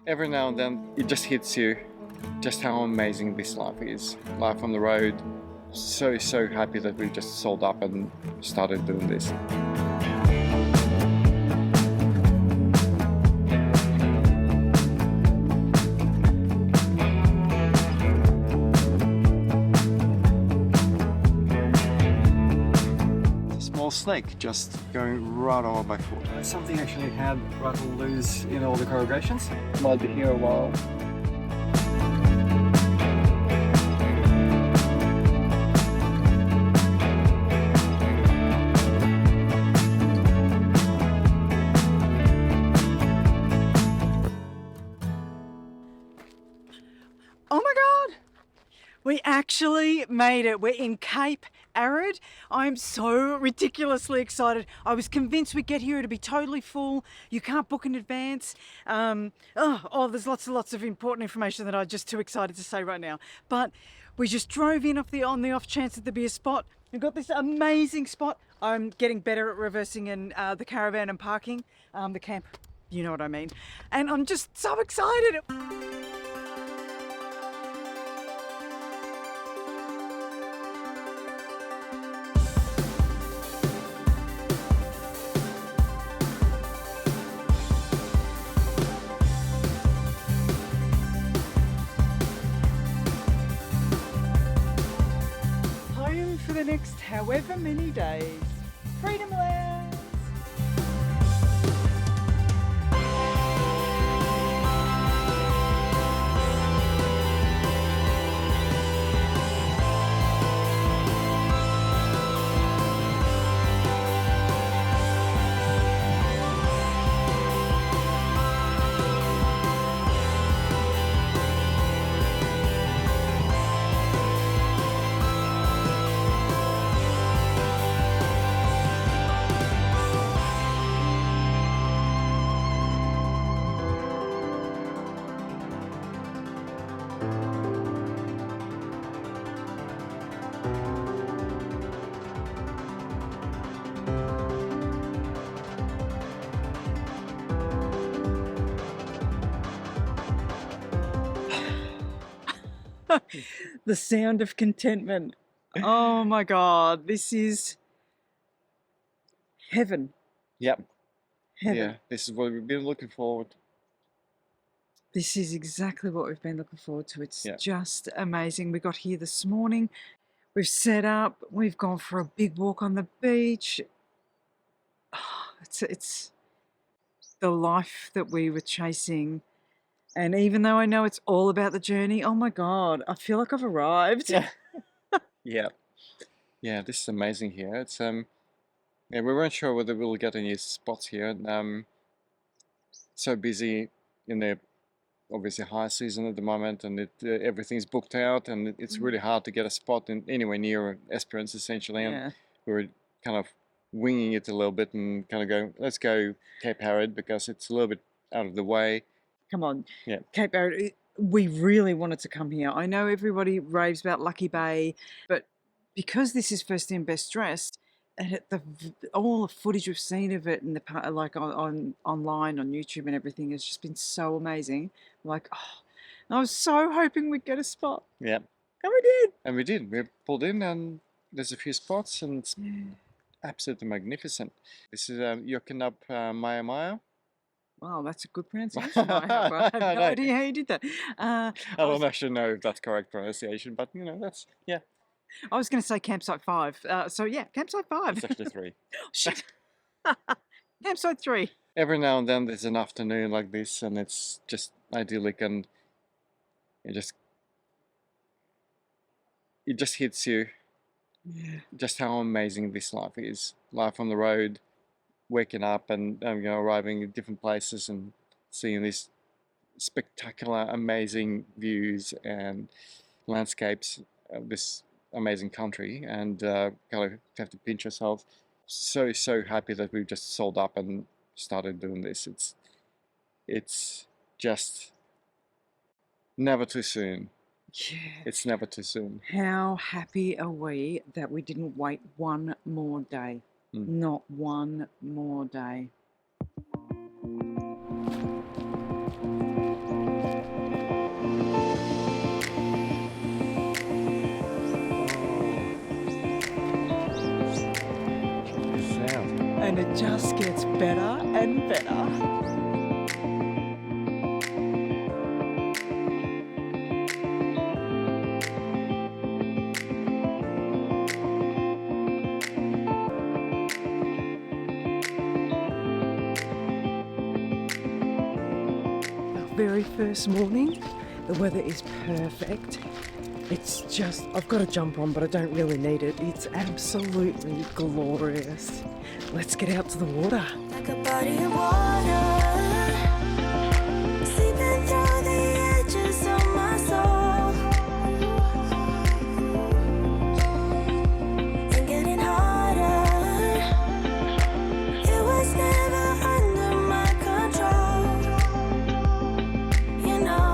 every now and then it just hits you just how amazing this life is. Life on the road. So happy that we just sold up and started doing this. Snake just going right over my foot. Something actually had rattled loose in all the corrugations. Might be here a while. Oh my God! We actually made it. We're in Cape Arid. I'm so ridiculously excited. I was convinced we'd get here, it'd be totally full. You can't book in advance. There's lots of important information that I'm just too excited to say right now. But we just drove in on the off chance that there'd be a spot. We've got this amazing spot. I'm getting better at reversing in the caravan and parking, the camp, you know what I mean. And I'm just so excited. For the next however many days. Freedom Lands! The sound of contentment. Oh my God, this is heaven. Yep. Heaven. Yeah, this is what we've been looking forward. This is exactly what we've been looking forward to. It's Yeah. just amazing. We got here this morning. We've set up. We've gone for a big walk on the beach. It's the life that we were chasing. And even though I know it's all about the journey, oh my God, I feel like I've arrived. Yeah. Yeah, this is amazing here. It's yeah, we weren't sure whether we'll get any spots here. So busy in the obviously high season at the moment, and everything's booked out, and it's really hard to get a spot in anywhere near Esperance essentially. And Yeah. we were kind of winging it a little bit and kind of going, let's go Cape Arid because it's a little bit out of the way. Come on. Yeah. Cape Arid, we really wanted to come here. I know everybody raves about Lucky Bay, but because this is first in best dressed, and all the footage we've seen of it and like online on YouTube and everything has just been so amazing. Like, I was so hoping we'd get a spot. Yeah. And we did. And we did. We pulled in, and there's a few spots, and it's absolutely magnificent. This is Yokinup Mia Mia. Wow, that's a good pronunciation. I have no idea how you did that. I don't actually know if that's correct pronunciation, but you know, that's, yeah. I was going to say Campsite 5. So yeah, Campsite 5. It's actually 3. Shit. Campsite 3. Every now and then there's an afternoon like this, and it's just idyllic, and it just hits you just how amazing this life is. Life on the road, waking up and arriving at different places and seeing these spectacular, amazing views and landscapes of this amazing country, and kind of have to pinch yourself. So happy that we've just sold up and started doing this. It's just never too soon. Yeah. It's never too soon. How happy are we that we didn't wait one more day? Not one more day. and it just gets better and better. Very first morning, the weather is perfect. It's just, I've got a jumper on, but I don't really need it. It's absolutely glorious. Let's get out to the water. Like a body of water, seeping through the edges of my soul, and getting harder. It was never under my control, you know.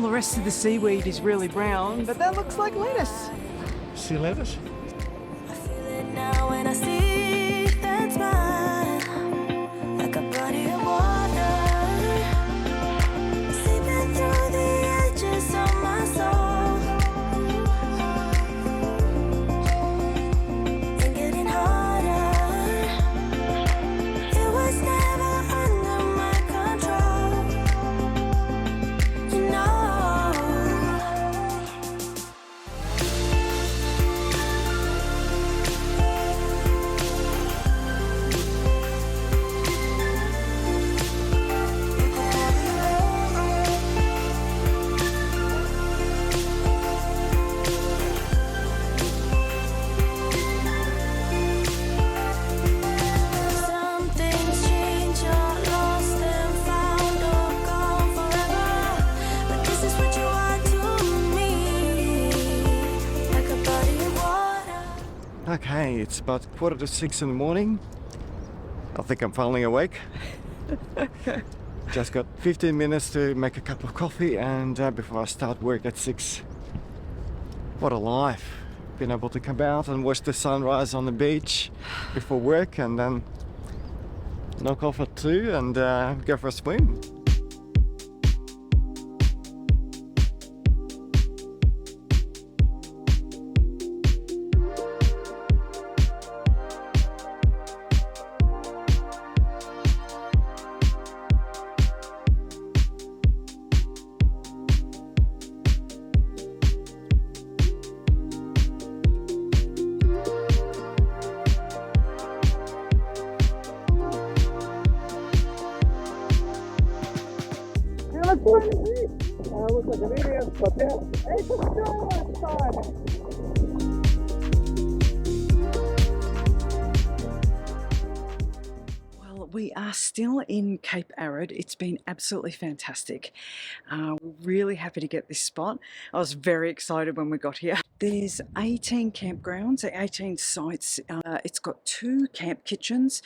The rest of the seaweed is really brown, but that looks like lettuce. See lettuce? I feel it now when I see that smile, like a body of water, seeping through the edges of my soul, and getting harder. It was never under my control, you know. Some things change, you're lost and found or gone forever. But this is what you are to me, like a body of water. Okay, it's about 5:45 in the morning. I think I'm finally awake. Just got 15 minutes to make a cup of coffee and before I start work at 6. What a life. Been able to come out and watch the sunrise on the beach before work and then knock off at 2 and go for a swim. Look like an idiot, but yeah, it's still outside. We are still in Cape Arid. It's been absolutely fantastic. We're really happy to get this spot. I was very excited when we got here. There's 18 campgrounds, 18 sites. It's got 2 camp kitchens,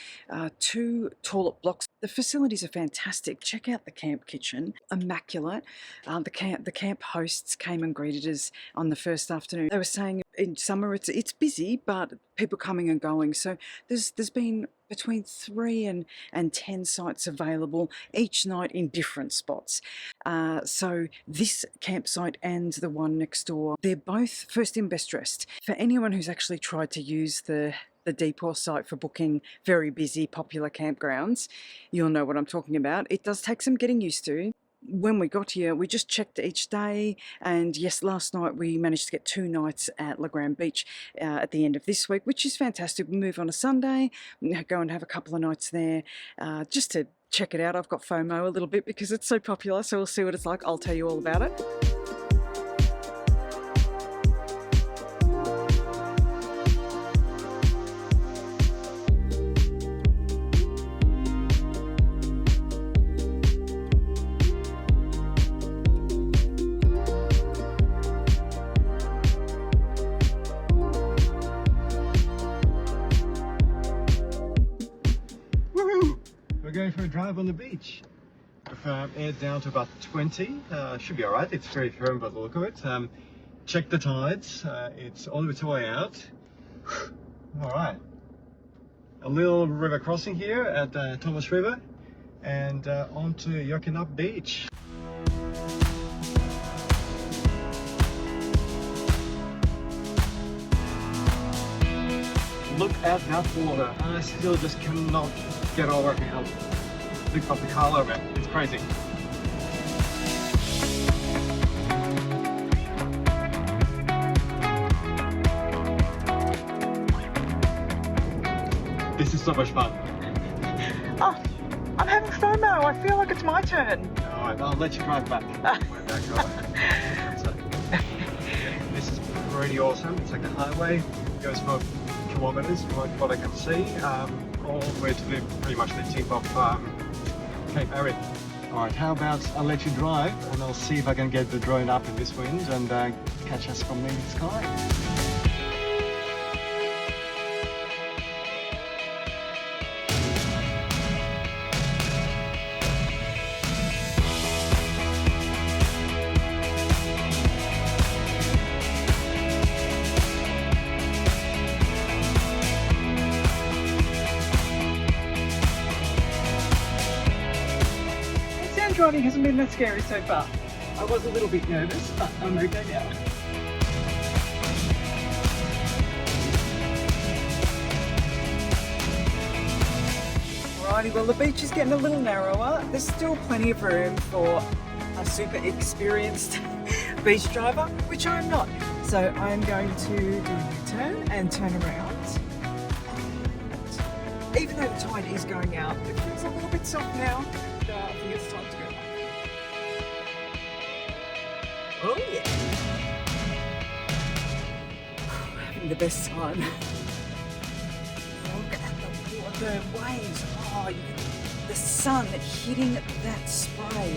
2 toilet blocks. The facilities are fantastic. Check out the camp kitchen, immaculate. The camp hosts came and greeted us on the first afternoon. They were saying in summer it's busy, but people coming and going. So there's been between 3 and 10 sites available each night in different spots. So this campsite and the one next door, they're both first in best dressed. For anyone who's actually tried to use the Depot site for booking very busy, popular campgrounds, you'll know what I'm talking about. It does take some getting used to. When we got here, we just checked each day, and yes, last night we managed to get 2 nights at Legrand Beach at the end of this week, which is fantastic. We move on a Sunday, go and have a couple of nights there just to check it out. I've got FOMO a little bit because it's so popular, so we'll see what it's like. I'll tell you all about it. drive on the beach. I've aired down to about 20. Should be alright, it's very firm by the look of it. Check the tides, it's on its way out. Alright. A little river crossing here at Thomas River and onto Yokinup Beach. Look at that water. I still just cannot get over how look at the color of it. It's crazy. This is so much fun. Oh, I'm having FOMO. I feel like it's my turn. Alright, I'll let you drive back. This is pretty awesome. It's like a highway. It goes for kilometers from what I can see. All the way to pretty much the tip of Cape Arid. Alright, how about I'll let you drive and I'll see if I can get the drone up in this wind and catch us from the sky. Driving hasn't been that scary so far. I was a little bit nervous, but I'm okay now. Alrighty, well the beach is getting a little narrower. There's still plenty of room for a super experienced beach driver, which I'm not. So I'm going to do a U-turn and turn around. And even though the tide is going out, it feels a little bit soft now. I think it's time to go back. Oh yeah! Having the best time. Look at the waves. Oh, the sun hitting that spray.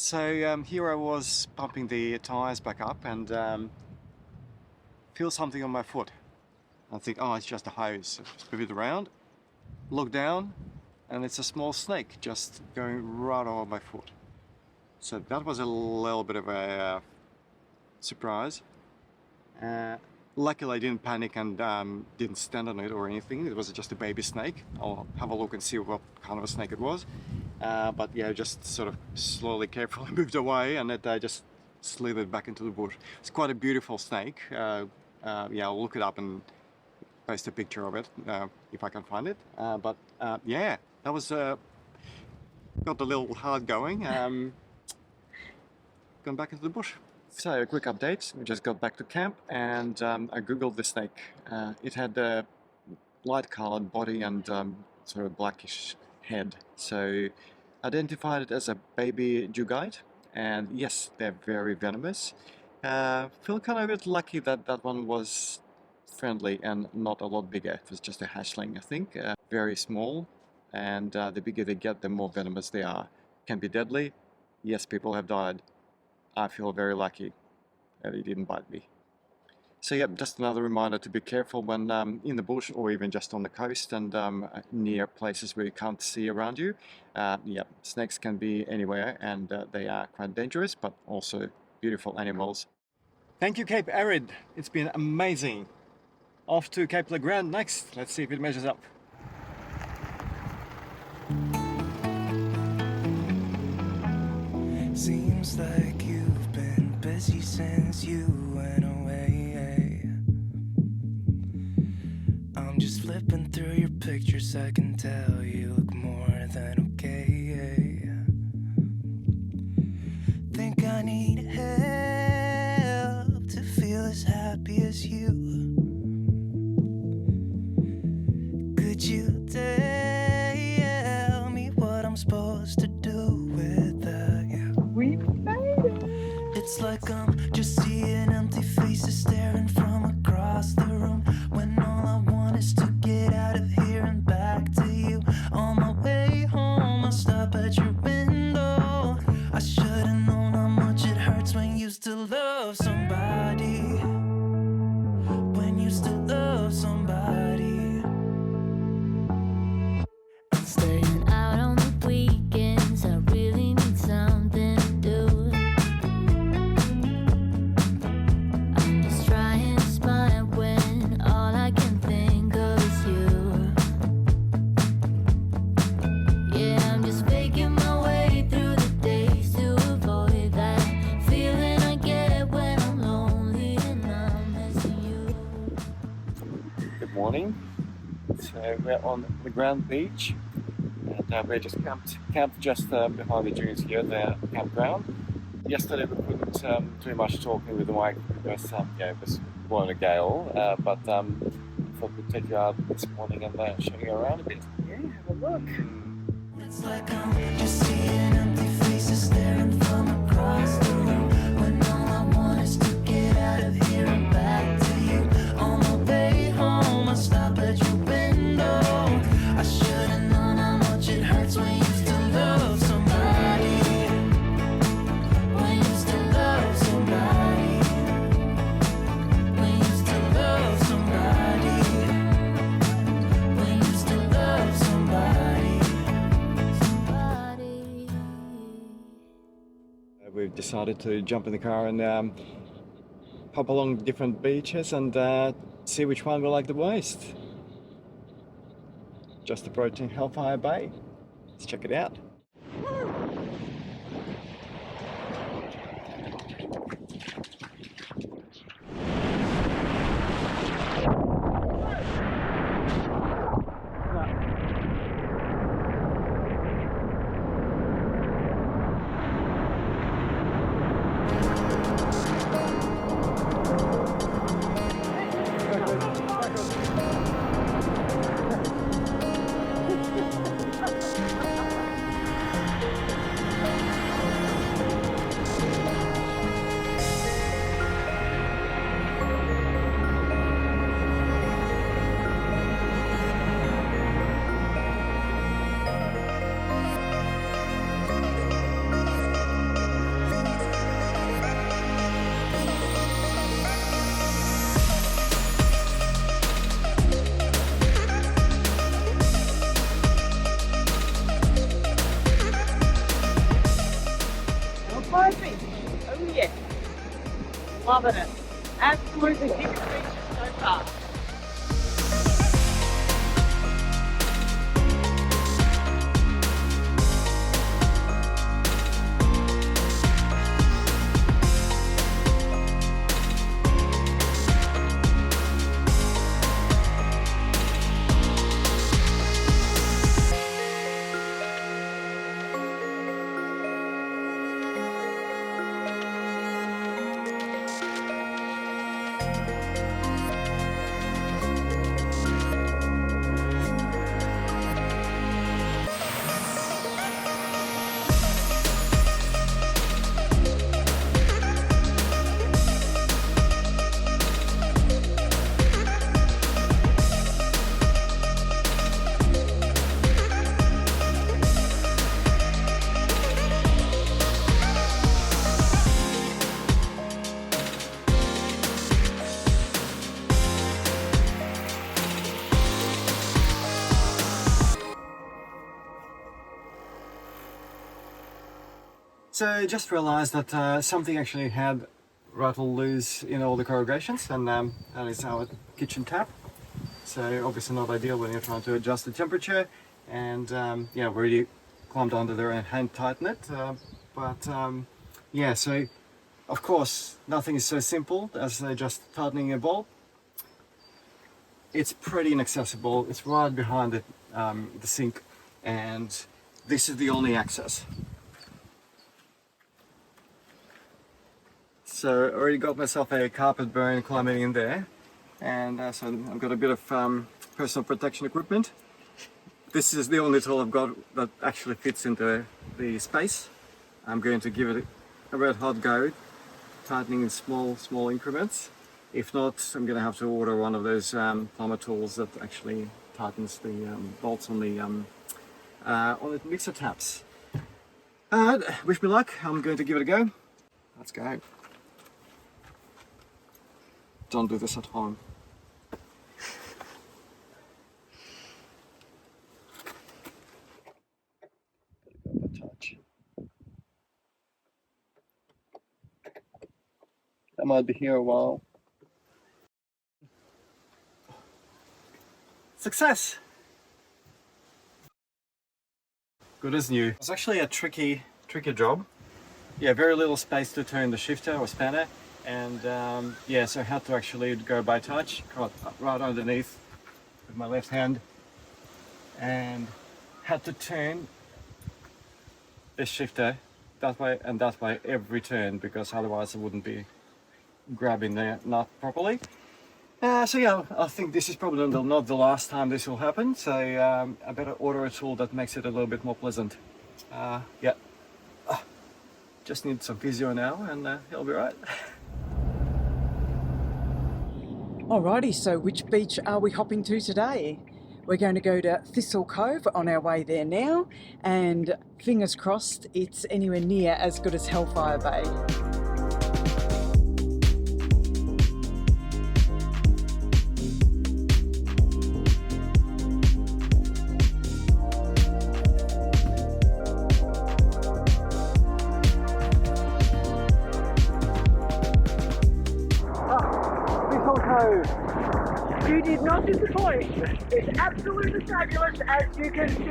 So here I was pumping the tyres back up and feel something on my foot. I think, oh, it's just a hose. Just move it around, look down, and it's a small snake just going right over my foot. So that was a little bit of a surprise. Luckily I didn't panic and didn't stand on it or anything. It was just a baby snake. I'll have a look and see what kind of a snake it was. But yeah, just sort of slowly, carefully moved away and it just slithered back into the bush. It's quite a beautiful snake. Yeah, I'll look it up and post a picture of it if I can find it. But yeah, that was got a little hard going. Gone back into the bush. So a quick update. We just got back to camp and I googled the snake. It had a light colored body and sort of blackish head. So identified it as a baby dugite, and yes, they're very venomous. Feel kind of a bit lucky that that one was friendly and not a lot bigger. It was just a hatchling, I think. Very small, and the bigger they get, the more venomous they are. Can be deadly. Yes, people have died. I feel very lucky that he didn't bite me. So yeah, just another reminder to be careful when in the bush or even just on the coast and near places where you can't see around you. Yeah, snakes can be anywhere and they are quite dangerous, but also beautiful animals. Thank you, Cape Arid. It's been amazing. Off to Cape Legrand next. Let's see if it measures up. Seems like you've been busy since you went away. I'm just flipping through your pictures, I can tell you look more than okay. Think I need help to feel as happy as you. stop at your window. I should've known how much it hurts when you still love somebody. When you still love somebody. I'm staying out on the weekends. I really need something to do. I'm just trying to smile when all I can think of is you. Yeah, I'm just faking my way through the days to avoid that feeling I get when I'm lonely and I'm missing you. Good morning. So we're on the Grand Beach, and we're just camped just behind the dunes here, the campground. Yesterday we couldn't do much talking with the mic because yeah, it was blowing a gale, but I thought we'd take you out this morning and show you around a bit. Yeah, have a look. It's like I'm just seeing empty faces staring from across the room. When all I want is to get out of here and back to you. On my way home, I stop at your window. I should've known how much it hurts when you still love somebody. When you still love somebody. When you still love somebody. When you still love somebody. We've decided to jump in the car and hop along different beaches and see which one we like the most. Just approaching Hellfire Bay. Let's check it out. Oh yeah, loving it. Absolutely human creature so far. So I just realized that something actually had rattled loose in all the corrugations, and that is our kitchen tap. So obviously not ideal when you're trying to adjust the temperature, and yeah, we already climbed under there and hand tighten it. Yeah, so of course nothing is so simple as just tightening a bolt. It's pretty inaccessible. It's right behind the sink, and this is the only access. So I already got myself a carpet burn climbing in there, and so I've got a bit of personal protection equipment. This is the only tool I've got that actually fits into the space. I'm going to give it a red hot go, tightening in small increments. If not, I'm going to have to order one of those plumber tools that actually tightens the bolts on the mixer taps. Wish me luck. I'm going to give it a go. Let's go. Don't do this at home. Touch. I might be here a while. Success! Good as new. It's actually a tricky job. Yeah, very little space to turn the shifter or spanner, and yeah, so I had to actually go by touch, caught right underneath with my left hand, and had to turn this shifter that way and that way every turn, because otherwise I wouldn't be grabbing the nut properly. So yeah, I think this is probably not the last time this will happen, so I better order a tool that makes it a little bit more pleasant. Yeah, just need some physio now and it'll be right. Alrighty, so which beach are we hopping to today? We're going to go to Thistle Cove on our way there now, and fingers crossed it's anywhere near as good as Hellfire Bay. You did not disappoint. It's absolutely fabulous, as you can see.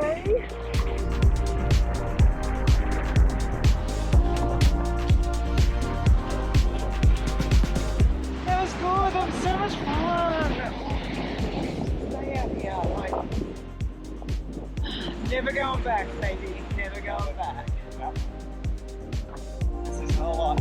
That was good. That was so much fun. Stay out here, like, never going back, baby. Never going back. This is a lot.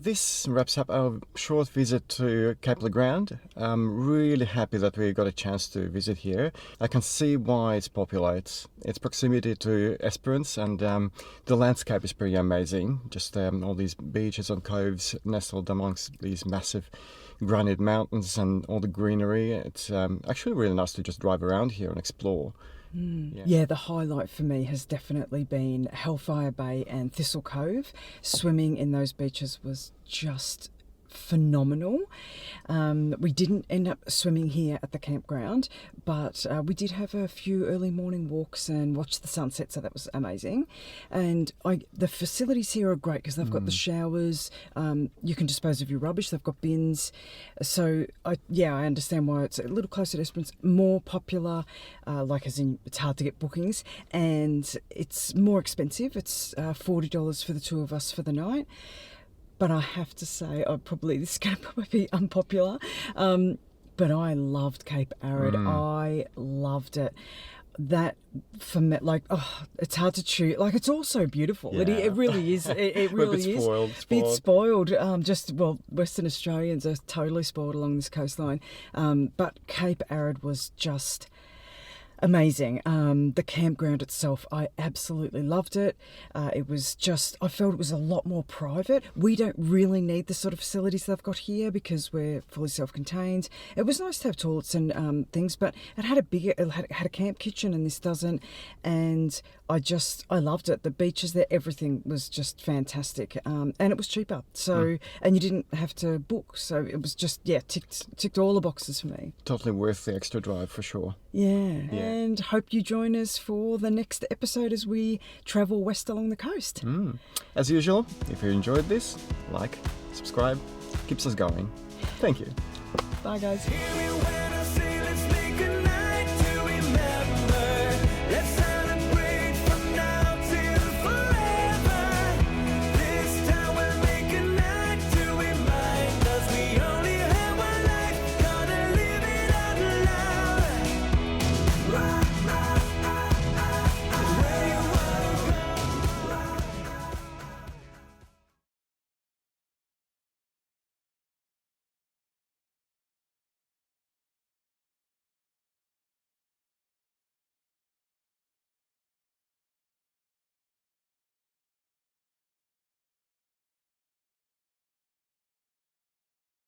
This wraps up our short visit to Cape Arid. I'm really happy that we got a chance to visit here. I can see why it's popular. Its proximity to Esperance, and the landscape is pretty amazing. Just all these beaches and coves nestled amongst these massive granite mountains and all the greenery. It's actually really nice to just drive around here and explore. Yeah, the highlight for me has definitely been Hellfire Bay and Thistle Cove. Swimming in those beaches was just phenomenal. We didn't end up swimming here at the campground, but we did have a few early morning walks and watched the sunset, so that was amazing. And the facilities here are great because they've got the showers, you can dispose of your rubbish, they've got bins. So I understand why it's a little closer to Esperance, more popular, like as in it's hard to get bookings, and it's more expensive. It's $40 for the two of us for the night. But I have to say, this is going to probably be unpopular, but I loved Cape Arid. I loved it. That, for me, like, it's hard to choose. Like, it's all so beautiful. Yeah. It really is. It really is. Bit spoiled. Western Australians are totally spoiled along this coastline. But Cape Arid was just amazing. The campground itself, I absolutely loved it. It was just, I felt it was a lot more private. We don't really need the sort of facilities they've got here because we're fully self-contained. It was nice to have toilets and things, but it had a camp kitchen, and this doesn't. And I loved it. The beaches there, everything was just fantastic. And it was cheaper. So, and you didn't have to book. So it was just, ticked all the boxes for me. Totally worth the extra drive for sure. Yeah. And hope you join us for the next episode as we travel west along the coast. As usual, if you enjoyed this, like, subscribe, keeps us going. Thank you. Bye, guys. Hear me when